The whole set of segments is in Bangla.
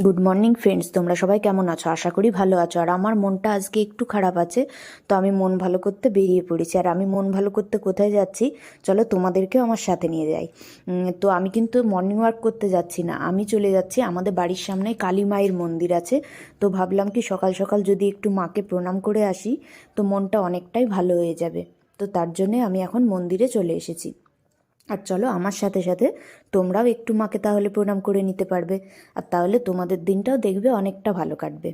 গুড মর্নিং ফ্রেন্ডস, তোমরা সবাই কেমন আছো? আশা করি ভালো আছো। আর আমার মনটা আজকে একটু খারাপ আছে, তো আমি মন ভালো করতে বেরিয়ে পড়েছি। আর আমি মন ভালো করতে কোথায় যাচ্ছি, চলো তোমাদেরকেও আমার সাথে নিয়ে যাই। তো আমি কিন্তু মর্নিং ওয়াক করতে যাচ্ছি না, আমি চলে যাচ্ছি আমাদের বাড়ির সামনে কালী মায়ের মন্দির আছে। তো ভাবলাম কি সকাল সকাল যদি একটু মাকে প্রণাম করে আসি, তো মনটা অনেকটাই ভালো হয়ে যাবে। তো তার জন্যে আমি এখন মন্দিরে চলে এসেছি। আর চলো আমার সাথে সাথে তোমরাও একটু মাকে তাহলে প্রণাম করে নিতে পারবে, আর তাহলে তোমাদের দিনটাও দেখবে অনেকটা ভালো কাটবে।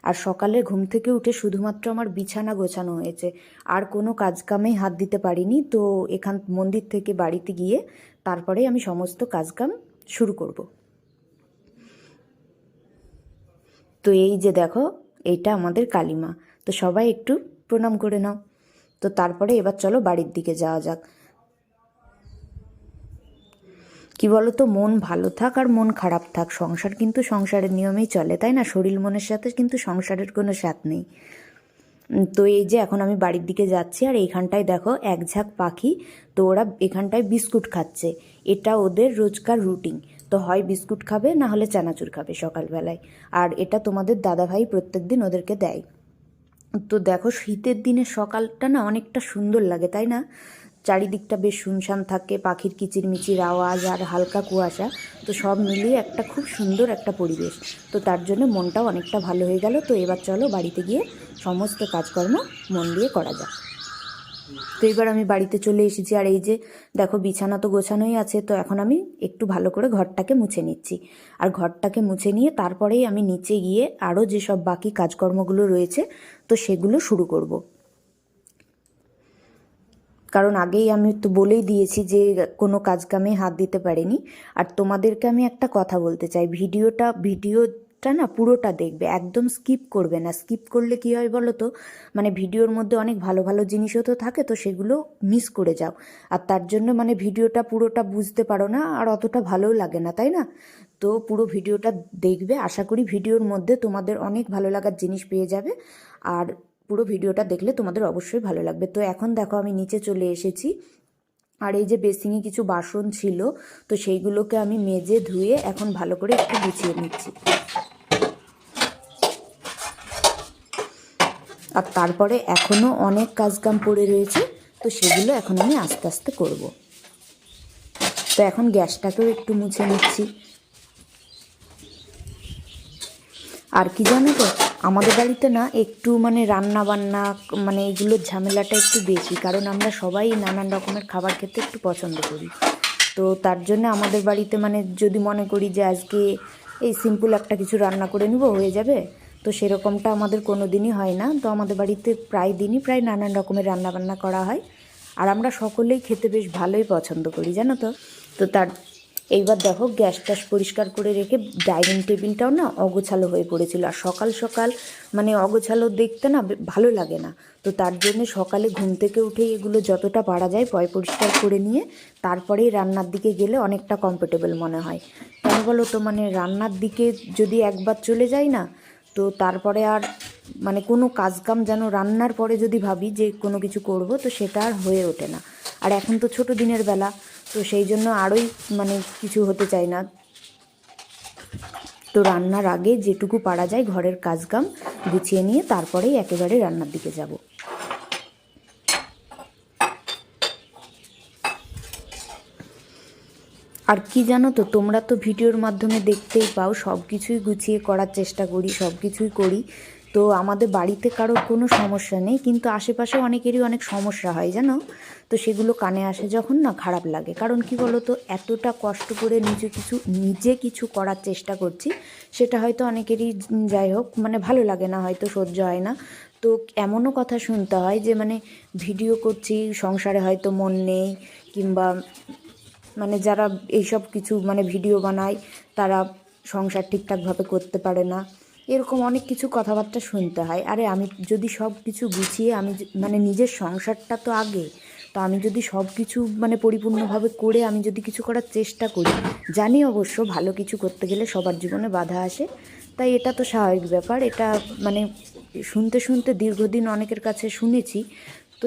আর সকালে ঘুম থেকে উঠে শুধুমাত্র আমার বিছানা গোছানো হয়েছে, আর কোনো কাজকামেই হাত দিতে পারিনি। তো এখান মন্দির থেকে বাড়িতে গিয়ে তারপরে আমি সমস্ত কাজকাম শুরু করব। তো এই যে দেখো, এইটা আমাদের কালীমা। তো সবাই একটু প্রণাম করে নাও। তো তারপরে এবার চলো বাড়ির দিকে যাওয়া যাক। কি বলো তো, মন ভালো থাক আর মন খারাপ থাক, সংসার কিন্তু সংসারের নিয়মেই চলে, তাই না? শরীর মনের সাথে কিন্তু সংসারের কোনো সাথ নেই। তো এই যে এখন আমি বাড়ির দিকে যাচ্ছি, আর এইখানটায় দেখো এক ঝাঁক পাখি। তো ওরা এখানটায় বিস্কুট খাচ্ছে, এটা ওদের রোজকার রুটিন। তো হয় বিস্কুট খাবে, না হলে চানাচুর খাবে সকালবেলায়। আর এটা তোমাদের দাদাভাই প্রত্যেক দিন ওদেরকে দেয়। তো দেখো, শীতের দিনে সকালটা না অনেকটা সুন্দর লাগে, তাই না? চারিদিকটা বেশ শুনশান থাকে, পাখির কিচিরমিচির আওয়াজ আর হালকা কুয়াশা। তো সব মিলিয়ে একটা খুব সুন্দর একটা পরিবেশ। তো তার জন্য মনটাও অনেকটা ভালো হয়ে গেল। তো এবার চলো বাড়িতে গিয়ে সমস্ত কাজকর্ম মন দিয়ে করা যাক। তো এবার আমি বাড়িতে চলে এসেছি, আর এই যে দেখো বিছানা তো গোছানোই আছে। তো এখন আমি একটু ভালো করে ঘরটাকে মুছে নিচ্ছি। আর ঘরটাকে মুছে নিয়ে তারপরেই আমি নিচে গিয়ে আরও যেসব বাকি কাজকর্মগুলো রয়েছে, তো সেগুলো শুরু করব। কারণ আগেই আমি তো বলেই দিয়েছি যে কোনো কাজকামে হাত দিতে পারিনি। আর তোমাদেরকে আমি একটা কথা বলতে চাই, ভিডিওটা না পুরোটা দেখবে, একদম স্কিপ করবে না। স্কিপ করলে কী হয় বলো তো, মানে ভিডিওর মধ্যে অনেক ভালো ভালো জিনিসও তো থাকে, তো সেগুলো মিস করে যাও। আর তার জন্য মানে ভিডিওটা পুরোটা বুঝতে পারো না, আর অতটা ভালোও লাগে না, তাই না? তো পুরো ভিডিওটা দেখবে, আশা করি ভিডিওর মধ্যে তোমাদের অনেক ভালো লাগার জিনিস পেয়ে যাবে। আর পুরো ভিডিওটা দেখলে তোমাদের অবশ্যই ভালো লাগবে। তো এখন দেখো আমি নিচে চলে এসেছি, আর এই যে বেসিনে কিছু বাসন ছিল, তো সেইগুলোকে আমি মেজে ধুয়ে এখন ভালো করে একটু গুছিয়ে নিচ্ছি। আর তারপরে এখনও অনেক কাজকাম পড়ে রয়েছে, তো সেগুলো এখন আমি আস্তে আস্তে করব। তো এখন গ্যাসটাকেও একটু মুছে নিচ্ছি। আর কি জানো তো, আমাদের বাড়িতে না একটু মানে রান্না বান্না মানে এইগুলোর ঝামেলাটা একটু বেশি, কারণ আমরা সবাই নানান রকমের খাবার খেতে একটু পছন্দ করি। তো তার জন্য আমাদের বাড়িতে মানে যদি মনে করি যে আজকে এই সিম্পল একটা কিছু রান্না করে নিব, হয়ে যাবে, তো সেরকমটা আমাদের কোনো দিনই হয় না। তো আমাদের বাড়িতে প্রায় দিনই প্রায় নানান রকমের রান্না বান্না করা হয়। আর আমরা সকলেই খেতে বেশ ভালোই পছন্দ করি, জানো তো। তো তার এইবার দেখো গ্যাস ট্যাস পরিষ্কার করে রেখে ডাইনিং টেবিলটাও না অগোছালো হয়ে পড়েছিল। আর সকাল সকাল মানে অগোছালো দেখতে না ভালো লাগে না। তো তার জন্য সকালে ঘুম থেকে উঠেই এগুলো যতটা পারা যায় পরিষ্কার করে নিয়ে তারপরেই রান্নার দিকে গেলে অনেকটা কমফোর্টেবল মনে হয়। কেন বলো তো, মানে রান্নার দিকে যদি একবার চলে যাই না, তো তারপরে আর মানে কোনো কাজকাম যেন রান্নার পরে যদি ভাবি যে কোনো কিছু করব, তো সেটা আর হয়ে ওঠে না। আর এখন তো ছোটো দিনের বেলা, তো সেই জন্য আরোই মানে কিছু হতে চায় না। তো রান্নার আগে যেটুকু পারা যায় ঘরের কাজকাম গুছিয়ে নিয়ে তারপরেই একেবারে রান্নার দিকে যাব। আর কি জানো তো, তোমরা তো ভিডিওর মাধ্যমে দেখতেই পাও সব কিছুই গুছিয়ে করার চেষ্টা করি, সব কিছুই করি। তো আমাদের বাড়িতে কারোর কোনো সমস্যা নেই, কিন্তু আশেপাশে অনেকেরই অনেক সমস্যা হয় জানো। তো সেগুলো কানে আসে যখন, না খারাপ লাগে। কারণ কি বলো তো, এতটা কষ্ট করে নিজে কিছু করার চেষ্টা করছি, সেটা হয়তো অনেকেরই যাই হোক মানে ভালো লাগে না, হয়তো সহ্য হয় না। তো এমনও কথা শুনতে হয় যে মানে ভিডিও করছি, সংসারে হয়তো মন নেই, কিংবা মানে যারা এইসব কিছু মানে ভিডিও বানায় তারা সংসার ঠিকঠাকভাবে করতে পারে না, এরকম অনেক কিছু কথাবার্তা শুনতে হয়। আরে আমি যদি সব কিছু গুছিয়ে আমি মানে নিজের সংসারটা তো আগে, তো আমি যদি সব কিছু মানে পরিপূর্ণভাবে করে আমি যদি কিছু করার চেষ্টা করি, জানি অবশ্য ভালো কিছু করতে গেলে সবার জীবনে বাধা আসে, তাই এটা তো স্বাভাবিক ব্যাপার। এটা মানে শুনতে শুনতে দীর্ঘদিন অনেকের কাছে শুনেছি। তো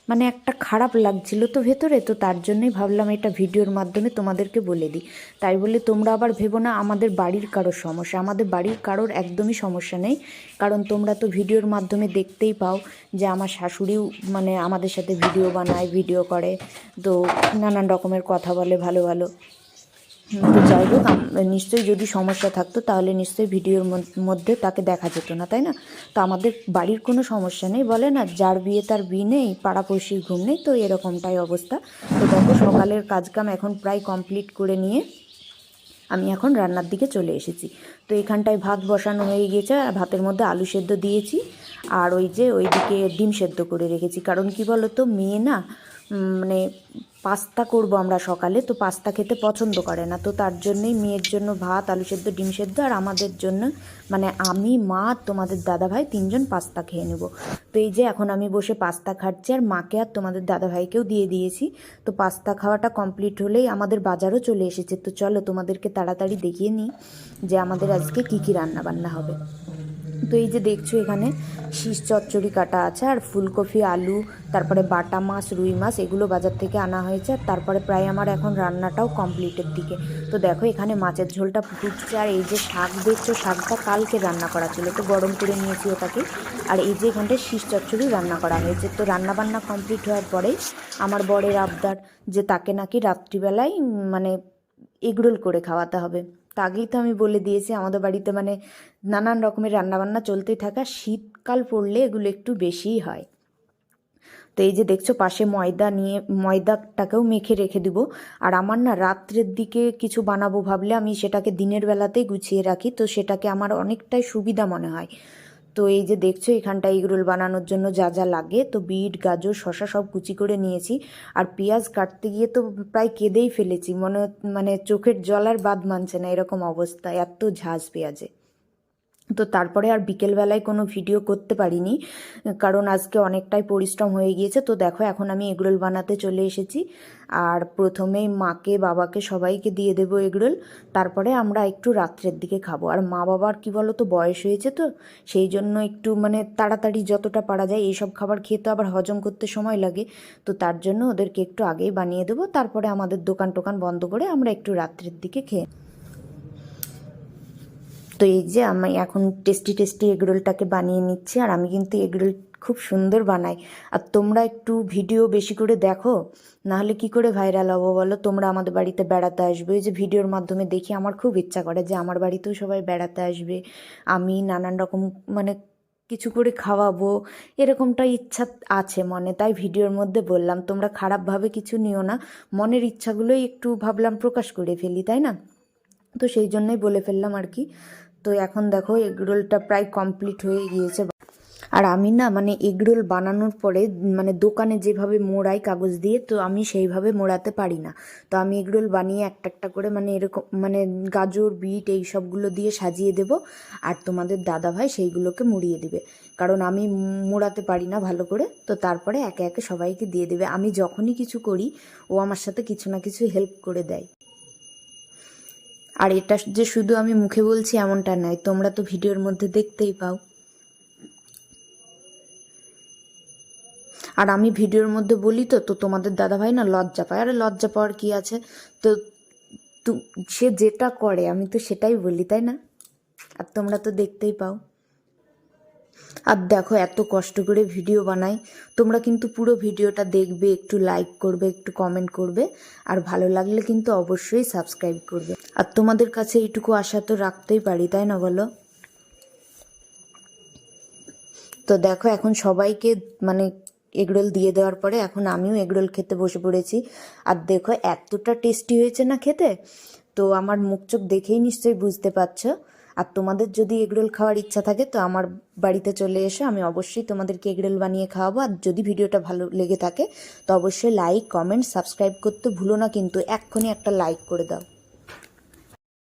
মানে একটা খারাপ লাগছিল তো ভেতরে, তো তার জন্যই ভাবলাম এটা ভিডিওর মাধ্যমে তোমাদেরকে বলে দিই। তাই বলে তোমরা আবার ভেবো না আমাদের বাড়ির কারোর সমস্যা, আমাদের বাড়ির কারোর একদমই সমস্যা নেই। কারণ তোমরা তো ভিডিওর মাধ্যমে দেখতেই পাও যে আমার শাশুড়িও মানে আমাদের সাথে ভিডিও বানায়, ভিডিও করে, তো নানান রকমের কথা বলে ভালো ভালো। তো যাই হোক, নিশ্চয়ই যদি সমস্যা থাকতো তাহলে নিশ্চয়ই ভিডিওর মধ্যে তাকে দেখা যেত না, তাই না? তো আমাদের বাড়ির কোনো সমস্যা নেই, বলে না যার বিয়ে তার বিয়ে নেই, পাড়াপড়শির ঘুম নেই, তো এরকমটাই অবস্থা। তো দেখো সকালের কাজকাম এখন প্রায় কমপ্লিট করে নিয়ে আমি এখন রান্নার দিকে চলে এসেছি। তো এখানটায় ভাত বসানো হয়ে গিয়েছে, আর ভাতের মধ্যে আলু সেদ্ধ দিয়েছি, আর ওইদিকে ডিম সেদ্ধ করে রেখেছি। কারণ কি বলো তো, মেয়ে না মানে পাস্তা করব আমরা সকালে, তো পাস্তা খেতে পছন্দ করে না, তো তার জন্যই মেয়ের জন্য ভাত, আলু সেদ্ধ, ডিম সেদ্ধ, আর আমাদের জন্য মানে আমি, মা, তোমাদের দাদাভাই 3জন পাস্তা খেয়ে নেব। তো এই যে এখন আমি বসে পাস্তা খাচ্ছি, আর মাকে আর তোমাদের দাদাভাইকেও দিয়ে দিয়েছি। তো পাস্তা খাওয়াটা কমপ্লিট হলেই আমাদের বাজারও চলে এসেছে। তো চলো তোমাদেরকে তাড়াতাড়ি দেখিয়ে নিই যে আমাদের আজকে কী কী রান্না বান্না হবে। তো এই যে দেখছো এখানে শীষ চচ্চড়ি কাটা আছে, আর ফুলকপি, আলু, তারপরে বাটা মাছ, রুই মাছ, এগুলো বাজার থেকে আনা হয়েছে। আর তারপরে প্রায় আমার এখন রান্নাটাও কমপ্লিটের দিকে। তো দেখো এখানে মাছের ঝোলটা ফুটছে, আর এই যে শাক দেখছো, শাকটা কালকে রান্না করা ছিল, তো গরম করে নিয়েছি ওটাকে। আর এই যে এখানটায় শীষ চচ্চড়ি রান্না করা হয়েছে। তো রান্নাবান্না কমপ্লিট হওয়ার পরেই আমার বরের আবদার যে তাকে নাকি রাত্রিবেলায় মানে এগরোল করে খাওয়াতে হবে। তা আগেই তো আমি বলে দিয়েছি আমাদের বাড়িতে মানে নানান রকমের রান্নাবান্না চলতেই থাকা, শীতকাল পড়লে এগুলো একটু বেশিই হয়। তো এই যে দেখছো পাশে ময়দাটাকেও মেখে রেখে দিব। আর আমার না রাত্রের দিকে কিছু বানাবো ভাবলে আমি সেটাকে দিনের বেলাতেই গুছিয়ে রাখি, তো সেটাকে আমার অনেকটাই সুবিধা মনে হয়। তো এই যে দেখছো এখানটা এগরোল বানানোর জন্য যা যা লাগে, তো বিট, গাজর, শসা সব কুচি করে নিয়েছি। আর পেঁয়াজ কাটতে গিয়ে তো প্রায় কেঁদেই ফেলেছি, মানে চোখের জল আর বাদ মানছে না, এরকম অবস্থা, এত ঝাঁজ পেঁয়াজে। তো তারপরে আর বিকেলবেলায় কোনো ভিডিও করতে পারিনি, কারণ আজকে অনেকটাই পরিশ্রম হয়ে গিয়েছে। তো দেখো এখন আমি এগরোল বানাতে চলে এসেছি, আর প্রথমেই মাকে, বাবাকে, সবাইকে দিয়ে দেবো এগরোল। তারপরে আমরা একটু রাত্রের দিকে খাবো। আর মা বাবার কি বলো তো বয়স হয়েছে, তো সেই জন্য একটু মানে তাড়াতাড়ি যতটা পারা যায় এইসব খাবার খেয়ে তো আবার হজম করতে সময় লাগে। তো তার জন্য ওদেরকে একটু আগেই বানিয়ে দেবো, তারপরে আমাদের দোকান টোকান বন্ধ করে আমরা একটু রাত্রের দিকে খেয়ে। তো এই যে আমি এখন টেস্টি টেস্টি এগরোলটাকে বানিয়ে নিচ্ছি, আর আমি কিন্তু এগরোল খুব সুন্দর বানাই। আর তোমরা একটু ভিডিও বেশি করে দেখো, নাহলে কি করে ভাইরাল হবো বলো? তোমরা আমাদের বাড়িতে বেড়াতে আসবে, এই যে ভিডিওর মাধ্যমে দেখি আমার খুব ইচ্ছা করে যে আমার বাড়িতেও সবাই বেড়াতে আসবে, আমি নানান রকম মানে কিছু করে খাওয়াবো, এরকমটা ইচ্ছা আছে মনে, তাই ভিডিওর মধ্যে বললাম। তোমরা খারাপভাবে কিছু নিও না, মনের ইচ্ছাগুলোই একটু ভাবলাম প্রকাশ করে ফেলি, তাই না? তো সেই জন্যই বলে ফেললাম আর কি। তো এখন দেখো এগরোলটা প্রায় কমপ্লিট হয়ে গিয়েছে। আর আমি না মানে এগরোল বানানোর পরে মানে দোকানে যেভাবে মোড়াই কাগজ দিয়ে, তো আমি সেইভাবে মোড়াতে পারি না। তো আমি এগরোল বানিয়ে একটা একটা করে মানে এরকম মানে গাজর, বিট এই সবগুলো দিয়ে সাজিয়ে দেব, আর তোমাদের দাদাভাই সেইগুলোকে মুড়িয়ে দিবে। কারণ আমি মোড়াতে পারি না ভালো করে, তো তারপরে একে একে সবাইকে দিয়ে দেবে। আমি যখনই কিছু করি ও আমার সাথে কিছু না কিছু হেল্প করে দেয়। আর এটা যে শুধু আমি মুখে বলছি এমনটা নয়, তোমরা তো ভিডিওর মধ্যে দেখতেই পাও। আর আমি ভিডিওর মধ্যে বলি তো তো তোমাদের দাদাভাই না লজ্জা পায়। আরে লজ্জা পাওয়ার কি আছে, তো সে যেটা করে আমি তো সেটাই বলি, তাই না? আর তোমরা তো দেখতেই পাও। আর দেখো এত কষ্ট করে ভিডিও বানাই, তোমরা কিন্তু পুরো ভিডিওটা দেখবে, একটু লাইক করবে, একটু কমেন্ট করবে, আর ভালো লাগলে কিন্তু অবশ্যই সাবস্ক্রাইব করবে। আর তোমাদের কাছে এইটুকু আশা তো রাখতেই পারি, তাই না বলো? তো দেখো এখন সবাইকে মানে এগরোল দিয়ে দেওয়ার পরে এখন আমিও এগরোল খেতে বসে পড়েছি। আর দেখো এতটা টেস্টি হয়েছে না খেতে, তো আমার মুখ চোখ দেখেই নিশ্চয়ই বুঝতে পারছো। আর তোমাদের যদি এগরোল খাওয়ার ইচ্ছা থাকে তো আমার বাড়িতে চলে এসো, আমি অবশ্যই তোমাদেরকে এগরোল বানিয়ে খাওয়াবো। আর যদি ভিডিওটা ভালো লেগে থাকে তো অবশ্যই লাইক, কমেন্ট, সাবস্ক্রাইব করতে ভুলো না, কিন্তু এক্ষুনি একটা লাইক করে দাও।